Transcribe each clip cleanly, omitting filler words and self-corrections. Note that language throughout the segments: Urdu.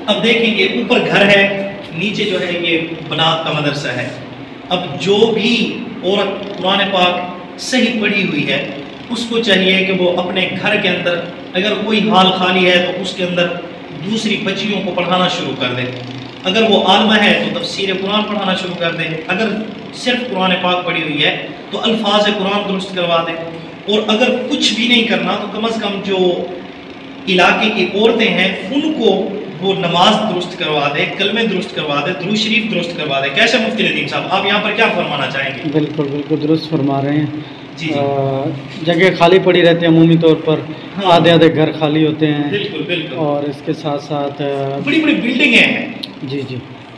اب دیکھیں یہ اوپر گھر ہے، نیچے جو ہے یہ بنات کا مدرسہ ہے۔ اب جو بھی عورت قرآن پاک صحیح پڑھی ہوئی ہے اس کو چاہیے کہ وہ اپنے گھر کے اندر اگر کوئی حال خالی ہے تو اس کے اندر دوسری بچیوں کو پڑھانا شروع کر دے۔ اگر وہ عالمہ ہے تو تفسیر قرآن پڑھانا شروع کر دے۔ اگر صرف قرآن پاک پڑھی ہوئی ہے تو الفاظ قرآن درست کروا دے۔ اور اگر کچھ بھی نہیں کرنا تو کم از کم جو علاقے کی عورتیں ہیں ان کو وہ نماز درست کروا دے، کلمے درست کروا دے، درود شریف درست کروا دے۔ کیسے مفتی ندیم صاحب آپ یہاں پر کیا فرمانا چاہیں گے؟ بالکل بالکل درست فرما رہے ہیں۔ جی جگہ خالی پڑی رہتی ہے عمومی طور پر، آدھے آدھے گھر خالی ہوتے ہیں، بالکل بالکل، اور اس کے ساتھ ساتھ بڑی بڑی بلڈنگیں ہیں۔ جی جی،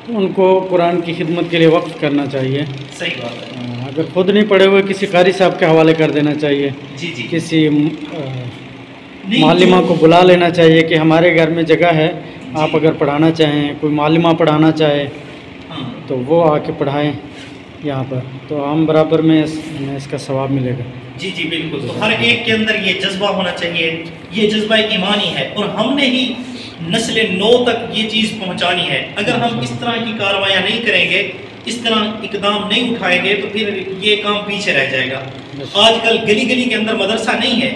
ان کو قرآن کی خدمت کے لیے وقف کرنا چاہیے۔ صحیح بات ہے۔ اگر خود نہیں پڑھے ہوئے کسی قاری صاحب کے حوالے کر دینا چاہیے، جی جی، کسی معلمہ کو بلا لینا چاہیے کہ ہمارے گھر میں جگہ ہے، آپ اگر پڑھانا چاہیں، کوئی معلمہ پڑھانا چاہے تو وہ آ کے پڑھائیں یہاں پر، تو ہم برابر میں اس کا ثواب ملے گا۔ جی جی بالکل۔ تو ہر ایک کے اندر یہ جذبہ ہونا چاہیے، یہ جذبہ ایمانی ہے، اور ہم نے ہی نسل نو تک یہ چیز پہنچانی ہے۔ اگر ہم اس طرح کی کارروائیاں نہیں کریں گے، اس طرح اقدام نہیں اٹھائیں گے تو پھر یہ کام پیچھے رہ جائے گا۔ آج کل گلی گلی کے اندر مدرسہ نہیں ہے،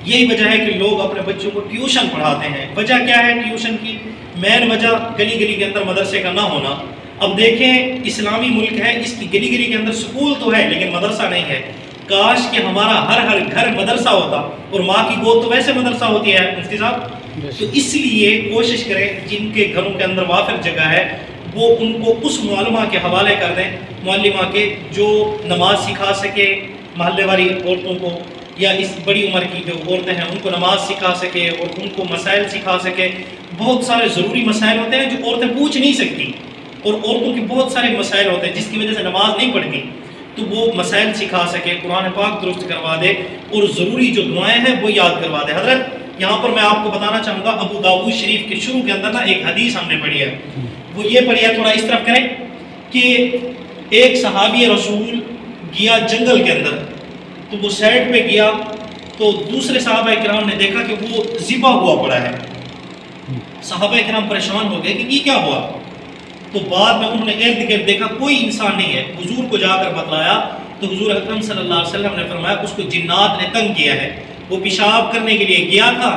یہی وجہ ہے کہ لوگ اپنے بچوں کو ٹیوشن پڑھاتے ہیں۔ وجہ کیا ہے ٹیوشن کی؟ مین وجہ گلی گلی کے اندر مدرسے کا نہ ہونا۔ اب دیکھیں اسلامی ملک ہے، اس کی گلی گلی کے اندر سکول تو ہے لیکن مدرسہ نہیں ہے۔ کاش کہ ہمارا ہر گھر مدرسہ ہوتا، اور ماں کی گود تو ویسے مدرسہ ہوتی ہے مفتی صاحب۔ تو اس لیے کوشش کریں جن کے گھروں کے اندر وافر جگہ ہے وہ ان کو اس معلمہ کے حوالے کر دیں، معلمہ کے جو نماز سکھا سکے محلے والی عورتوں کو، یا اس بڑی عمر کی جو عورتیں ہیں ان کو نماز سکھا سکے اور ان کو مسائل سکھا سکے۔ بہت سارے ضروری مسائل ہوتے ہیں جو عورتیں پوچھ نہیں سکتی، اور عورتوں کے بہت سارے مسائل ہوتے ہیں جس کی وجہ سے نماز نہیں پڑھتی، تو وہ مسائل سکھا سکے، قرآن پاک درست کروا دے، اور ضروری جو دعائیں ہیں وہ یاد کروا دے۔ حضرت یہاں پر میں آپ کو بتانا چاہوں گا، ابو داؤد شریف کے شروع کے اندر نا ایک حدیث ہم نے پڑھی ہے، وہ یہ پڑھی ہے، تھوڑا اس طرف کریں، کہ ایک صحابی رسول گیا جنگل کے اندر، تو وہ سائڈ پہ گیا تو دوسرے صحابہ کرام نے دیکھا کہ وہ ذبح ہوا پڑا ہے۔ صحابہ کرام پریشان ہو گئے کہ یہ کیا ہوا؟ تو بعد میں انہوں نے ارد گرد دیکھا کوئی انسان نہیں ہے، حضور کو جا کر بتلایا تو حضور اکرم صلی اللہ علیہ وسلم نے فرمایا اس کو جنات نے تنگ کیا ہے، وہ پیشاب کرنے کے لیے گیا تھا،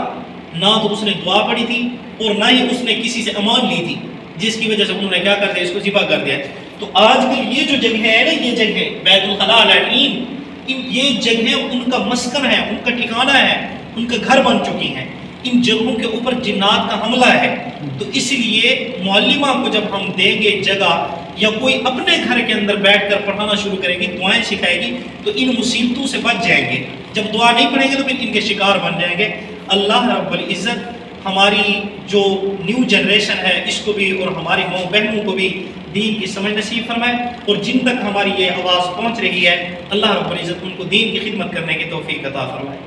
نہ تو اس نے دعا پڑھی تھی اور نہ ہی اس نے کسی سے امان لی تھی، جس کی وجہ سے انہوں نے کیا کر دیا، اس کو ذبح کر دیا۔ تو آج کل یہ جو جگہ ہے نا، یہ جگہ بیت الخلاء لیٹرین، یہ جگہیں ان کا مسکن ہے، ان کا ٹھکانہ ہے، ان کا گھر بن چکی ہیں۔ ان جگہوں کے اوپر جنات کا حملہ ہے، تو اس لیے معلمہ کو جب ہم دیں گے جگہ، یا کوئی اپنے گھر کے اندر بیٹھ کر پڑھانا شروع کرے گی، دعائیں سکھائے گی، تو ان مصیبتوں سے بچ جائیں گے۔ جب دعا نہیں پڑھیں گے تو پھر ان کے شکار بن جائیں گے۔ اللہ رب العزت ہماری جو نیو جنریشن ہے اس کو بھی اور ہماری ماؤں بہنوں کو بھی دین کی سمجھ نصیب فرمائے، اور جن تک ہماری یہ آواز پہنچ رہی ہے اللہ رب العزت ان کو دین کی خدمت کرنے کی توفیق عطا فرمائے۔